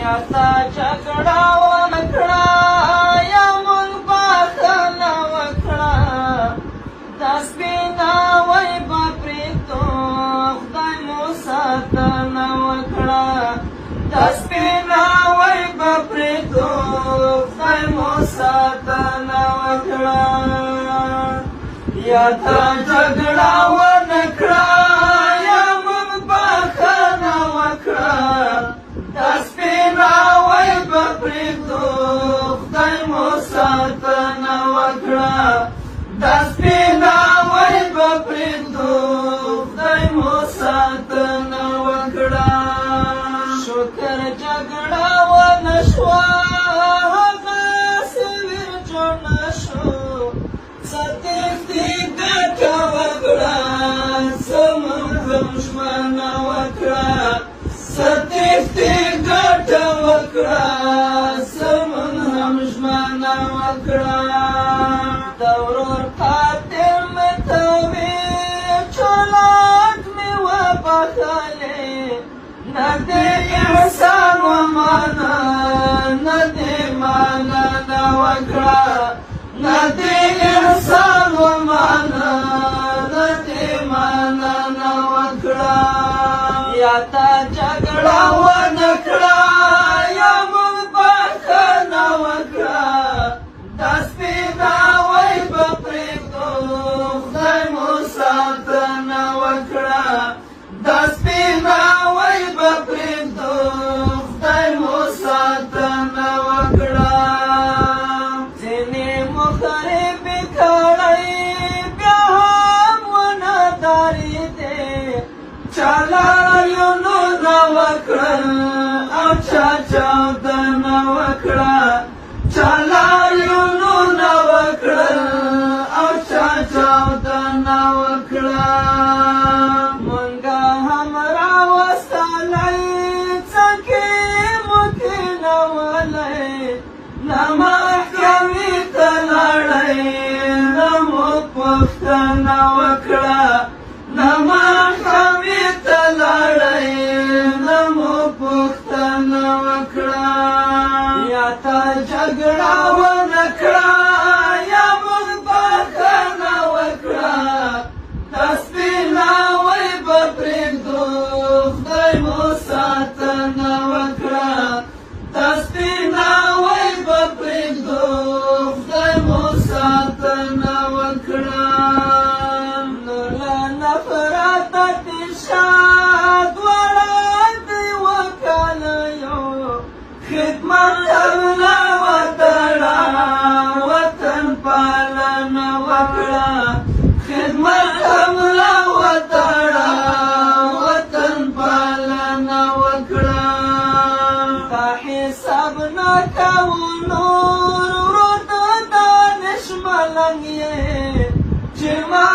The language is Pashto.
یا تا جګړه وکړه یا موږ بخښنه وکړه دا سپیناوی به پرېږدو خدای مو ساتنه وکړه دا سپیناوی به پرېږدو خدای مو ساتنه وکړه یا تا جګړه ونه کړه یا موږ بخښنه وکړه دا سپیناوی به پرېږدو خدای مو ساتنه وکړه دا سپیناوی به پرېږدو خدای مو ساتنه وکړه شکر جګړه ونه شوه هغسې ویرجنه شو څه تېښتې ګټه وکړه څه موږ هم ژمنه وکړه څه تېښتې ګټه وکړه څه موږ هم ژمنه وکړه د ورور قاتل مې ته وې چالاک مې وبخلې نه دې احسان ومنه نه دې مننه وکړه نه دې احسان ومنه نه دې مننه وکړه یا تا جګړه ونه کړه یا موږ بخښنه وکړه دا سپیناوی به پرېږدو خدای مو ساتنه وکړه دا سپیناوی به پرېږدو خدای مو ساتنه وکړه ځینې مخربې کړی بیا هم ونه درېدې چا لاریونونه وکړل او چا چاودنه وکړه چا لاریونونه وکړل او چا چاودنه وکړه مونږه هم راوستلی څنګې مو کېنولی نه محکمې ته لاړی نه مو پوښتنه وکړه نه محکمې ته لاړی نه مو پوښتنه وکړه یا تا جګړه ونه کړه یا موږ بخښنه وکړه دا سپیناوی به پرېږدو خدای مو ساتنه وکړه دا سپیناوی به پرېږدو خدای مو ساتنه وکړه نو له نفرته تېر شه دواړه د یوه کالیو خدمت هم له وتړه وطن پالنه وکړه خدمت هم له وتړه وطن پالنه وکړه دا حساب نه کوو نور ورور د دانش ملنګ یې چې ما